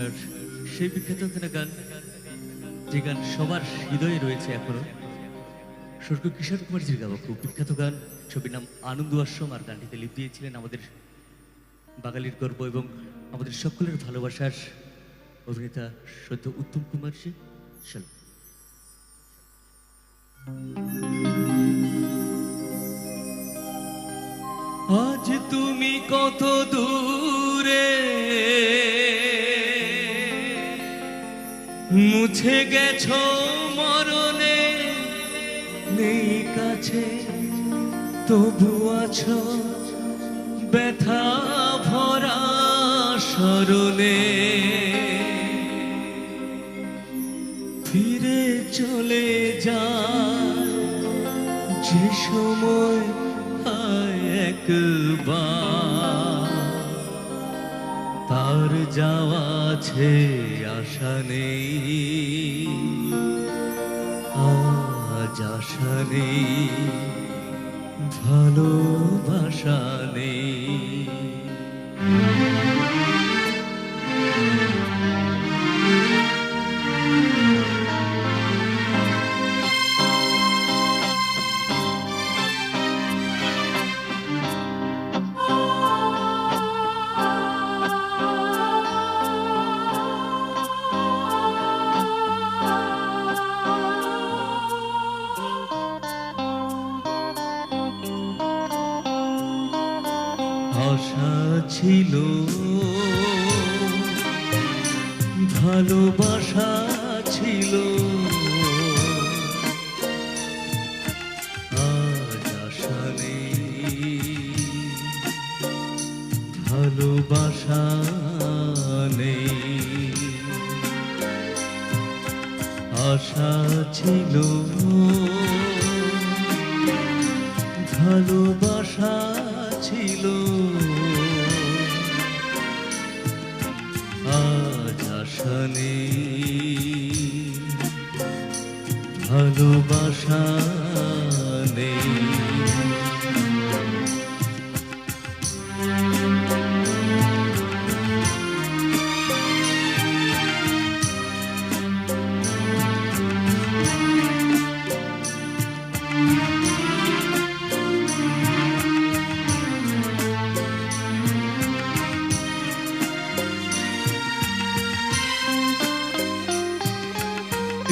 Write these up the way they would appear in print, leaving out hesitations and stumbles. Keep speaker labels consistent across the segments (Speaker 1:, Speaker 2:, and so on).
Speaker 1: আর সেই বিখ্যাত একটা গান, যে গান সবার হৃদয়ে রয়েছে এখনো, স্বর্গীয় কিশোর কুমারজির গাওয়া খুব বিখ্যাত গান। ছবির নাম আনন্দ আশ্রম। আর গানটিতে লিপ দিয়েছিলেন আমাদের বাঙালির গর্ব এবং আমাদের সকলের ভালোবাসার অভিনেতা সদ্য উত্তম কুমারজি। চলো। আজ তুমি কত দূরে, মুছে গেছো মরণে, নেই কাছে তবু আছো ব্যথা ভরা স্মরণে। ফিরে চলে যায় যে সময় একবার, তার যাওয়া আছে আশা নেই, আজ আশা নেই, ভালোবাসা নেই। আশা ছিল, ভালোবাসা ছিল, আজ আশা নেই, ভালোবাসা নেই। আশা ছিল, ভালোবাসা ছিল, আজ আশা নেই, ভালোবাসা নেই।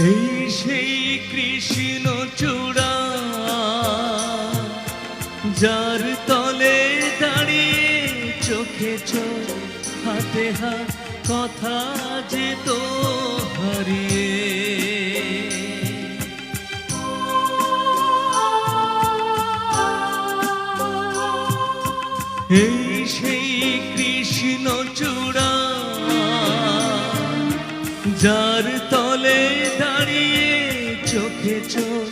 Speaker 1: এই সেই কৃষ্ণ চূড়া, যার তলে দাঁড়িয়ে চোখে চোখ হাতে হাত কথা যেত হারিয়ে। এই সেই কৃষ্ণ চূড়া, যার তলে দাঁড়িয়ে চোখে চোখ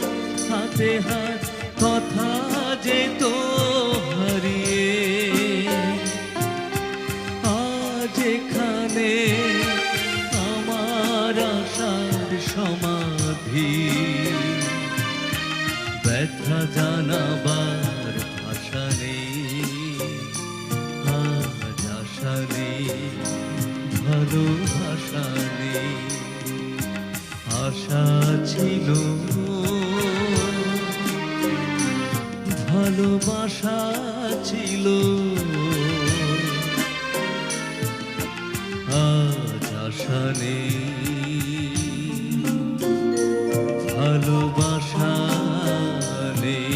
Speaker 1: হাতে হাত কথা যেত হারিয়ে। আজ এখানে আমার আশার সমাধি, ব্যথা জানাবার ভাষা নেই, আজ আশা নেই, ভালোবাসা নেই। আশা ছিল, ভালোবাসা ছিল, আজ আশা নেই, ভালোবাসা নেই।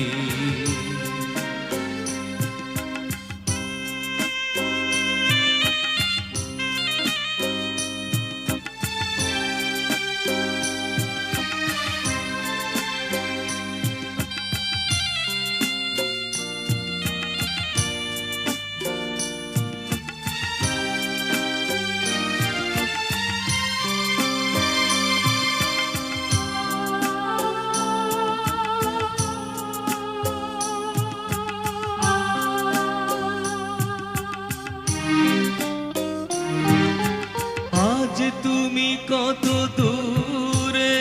Speaker 1: তুমি কত দূরে,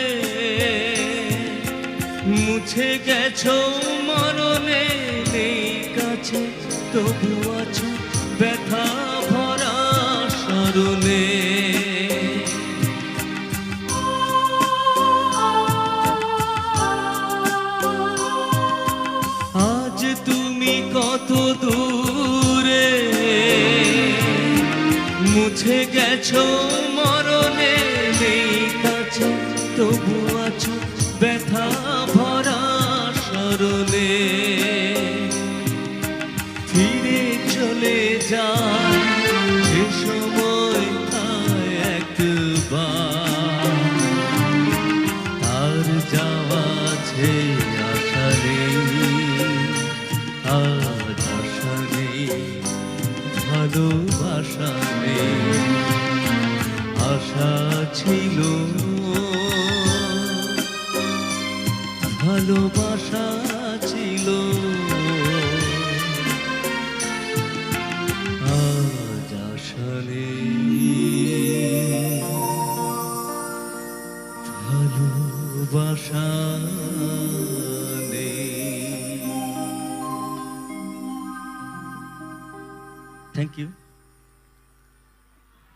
Speaker 1: মুছে গেছো মরণে, নেই কাছে তবু আছো ব্যথা ভরা স্মরণে। মুছে গেছো মরণে নেই কাছে, তবু আছো ব্যথা ভরা স্মরণে। ফিরে চলে যায় সে সময় একবার, তার যাওয়া আছে আশা নেই, আজ আশা নেই, ভালোবাসা নেই। আশা ছিল, ভালোবাসা ছিল, আজ আশা নেই, ভালোবাসা নেই। Thank you.